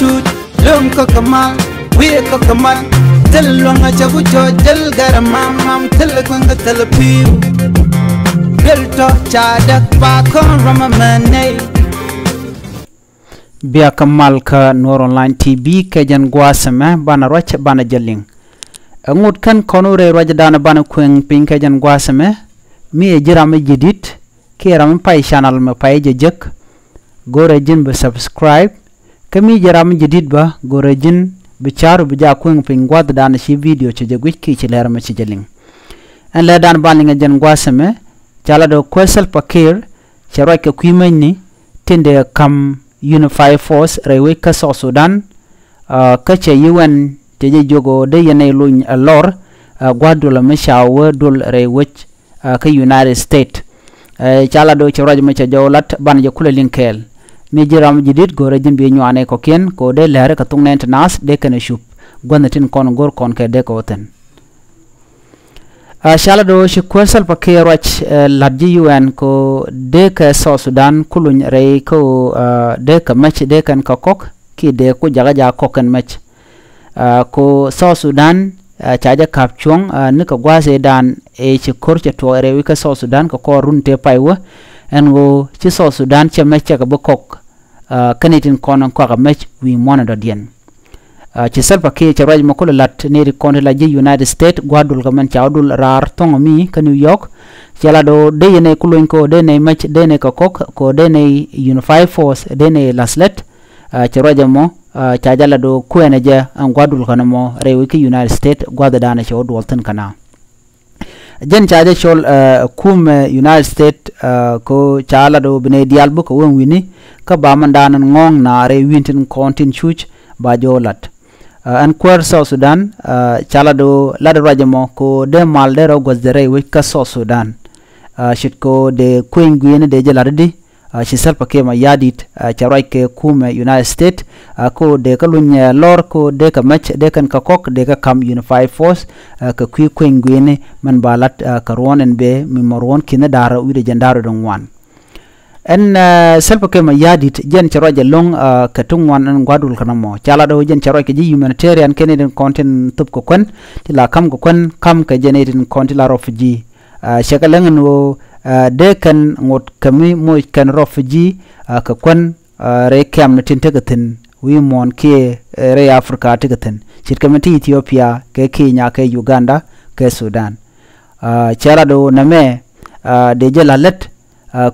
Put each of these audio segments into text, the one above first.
chut lum ko kamal we ko kamal tel longa chagu cho del garamam mam tel kwanga tel piu bel to chadak pa kon ramamane bia kamal ka Noor Online TV ke jan gwasama bana roch bana jaling ngut kan konure rojadana bana kweng pin ke jan gwasama mi jirame jidit ke ram pay channel ma pay jek gore jin be subscribe kami jirame jidit ba gore jin bicharu bija kweng pin gwad dana shi video che jegwit ki ci leer ma ci jaling en le dan balinga jan gwasama chala do kwesel pakir charo ke kwimeni tinde kam Unified Force Railway ka South Sudan ka che UN te jogo de yene luñ lor gwadul ma shawo dul Railway ka United States chala do ci rajma ca jawlat ban je kula linkel mi jiram jidit gore jimbe ñane ko ken ko de lere ka tung nas de kana shup gonatin kon gor kon ke de ko ten shala do shi kwesal pa ke roch ladji UN ko de ka South Sudan kuluñ rey ko de ka match de kan ka kok ki de ko jaga ja koken match ko South Sudan chaja kapchong ni ka gwase dan e ci korche to rewi ka South Sudan ko runte paywa en go ci South Sudan ci match ka bo kok kanitin konon ko ka match wi monitor dien ci salpa ke ci raj ma ko lat ne ri kon la ji United States gwadul ga man chaudul rar tongo mi ka New York ci la do de ne ko loñ ko de ne match de ne ka kok ko de ne Unified Force de ne laslet ci raj mo chajala do kuene je an gwadul kana mo rewi ki United States gwada dana ci odwal tan kana jen chaje chol kum United States ko chala do bine dial bu ko won wini ka ba man danan ngong na re wintin kontin chuch ba jolat an kwar South Sudan chala do lada rajamo ko de mal de ro gos de rewi ka South Sudan shit ko de queen gwene de jelardi ci salpa ke ma yadit charoy ke kume United States ko de ka lunya lor ko de ka match de kan ka kok de ka kam Unified Force ka kwi kwengwene man balat ka ronen be mi moron kina dara wi de jandaro don wan en salpa ke ma yadit jen charoy je long ka tungwan an gwadul kana mo chala do jen charoy ke ji humanitarian Canadian content tup ko kon tila kam ko kon kam ka Canadian content la refugee shakalangan wo de kan ngot kami mo kan refugee ka kon re kam na tintagatin wi mon ke re Africa tagatin shit kamati Ethiopia ke Kenya ke Uganda ke Sudan chala do name de jalalet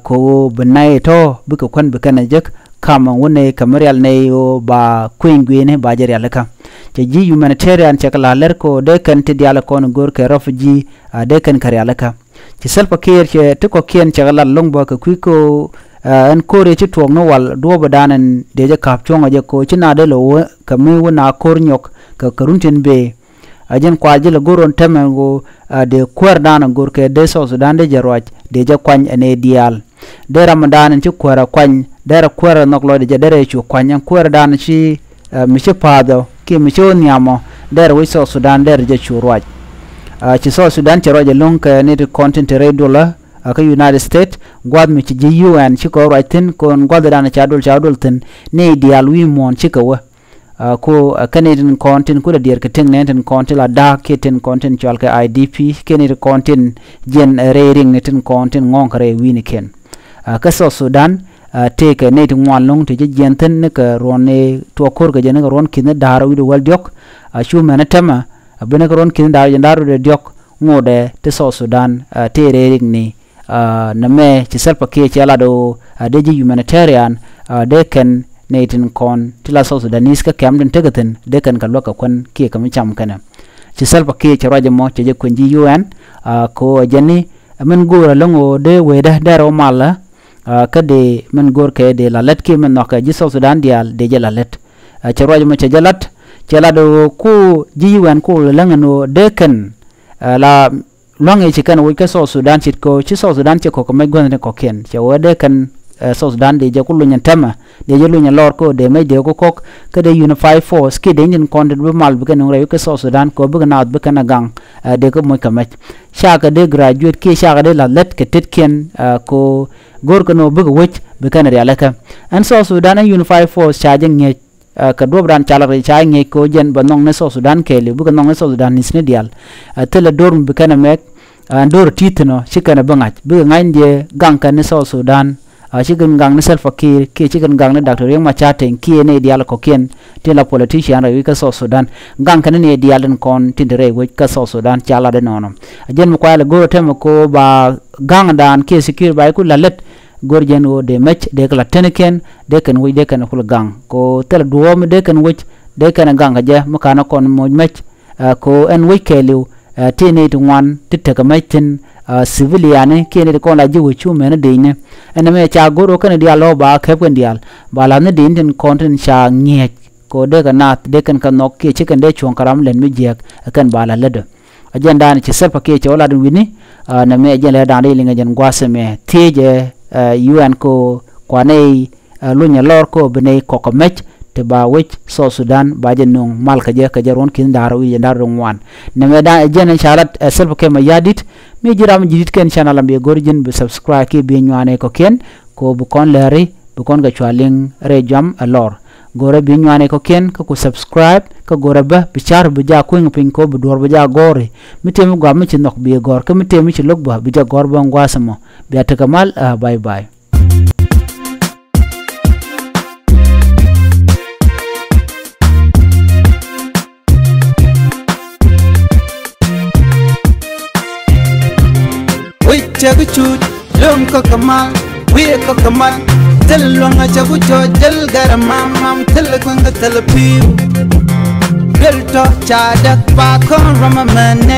ko benay to buka kon bukana jek kama wone kamarial ne yo ba kwengwene ba jeri alaka te ji humanitarian chakala ler ko de kan te diala kon gor ke refugee de kan kari alaka ci salpa kier ci to ko kien chagala long ba ko kwiko an kore ci tuong no wal do badanan de je kap chonga je ko ci na de lo kami wona kor nyok ka karuntin be ajen kwaji la goron temengo de kwar dana gor ke de South Sudan de jarwaj de je kwany ene dial de ramadan ci kwara kwany de ra kwara nok lo de je dere ci kwany kwara dana ci mi ci pado ki mi ci nyamo de ra wi South Sudan de je churwaj ci South Sudan ci roje long ka ne content redola ka United States gwad mi ci UN ci ko right kon gwad dana chadul tin ne dial wi mon ci ko ko Canadian content ko der ka ting nenten content la da keten content chal ka IDP Canadian content jen rating neten content ngong kare wi ni ken ka South Sudan te ka ne tun long te jenten ne ka ronne to kor ga jen ga ron kin da wi do wal diok shu manatama abena ron kin da jandaro de diok ngode te South Sudan te rating ni name ci salpa ke ci ala do de ji humanitarian de ken netin kon tila South Sudanese ka kamden tegaten de kan kalwa ka kon ke kam cham kana ci salpa ke ci raje mo ci je kon ji UN ko jani men gora longo de weda daro mala ka de men gor ke de la let ke men no ka ji South Sudan dial de je la let ci raje mo ci jalat ci la do ko ji UN ko langano de kan la longe ci kan wo ka South Sudan ci ko ci South Sudan ci ko ko me gon ko ken ci wede kan South Sudan de je kullu nyen tema de je lu nyen lor ko de me de ko kok ke de Unified Force ke de nyen content be mal be kan re ke South Sudan ko be na be kan gang de ko mo kamet sha ka de graduate ke sha ka de la let ke tet ken ko gor ko no be wech be kan re alaka an South Sudan Unified Force charging nye ka dobran chala re cha nge ko jen ba nong ne so Sudan ke le bu ka nong ne so Sudan nis ne dial tele dorm be kana mek dor titno chikana bangach bu ngain je gang kan ne so Sudan chicken gang ne self fakir ke chicken gang ne Dr. Riek Machar ten ki ne dial ko ken te la politician re ka so Sudan gang kan ne dial den kon tindere we ka so Sudan chala de nono jen mo ko ala go tem ko ba gang dan ke secure ba ku lalet gorjen o de match de kala teneken de kan we de kan kul gang ko tel duom de kan we de kan gang ja mo kana kon mo match ko en we kelu tene to wan titte ka matchen civilian ke ne ko la ji we chu men de ne en me cha goro kan dia lo ba khep kan dial ba la ne din den content cha nge ko de kan nat de kan nok ke chicken de chon karam len mi jek kan ba la ledo agenda ni ci selpa ke ci wala dum wini na me agenda da de linga jen gwase me teje UN ko kwane lunya lor ko bene ko ko mech te ba wech so Sudan ba jen nong mal ka je ron kin daro wi ndar ron wan na me da agenda shalat selpa ke ma yadit mi jiram jidit ken channel ambe gorjin be subscribe ke be nyane ko ken ko bu kon leri bu kon ga chwaling re jam alor gore bi nyane ko ken ko subscribe ko gore ba bichar bu ja ko ngpin ko bu dor bu ja gore mitemu gwa mi ci nok bi gor ko mitemu ci log ba bi ja gor ba ngwasamo bi atakamal bye bye we chagu chut lom ko kamal we ko kamal Telonga chagu chojel garamam mam telekunga telepiu Belto chadak pa kon rama mane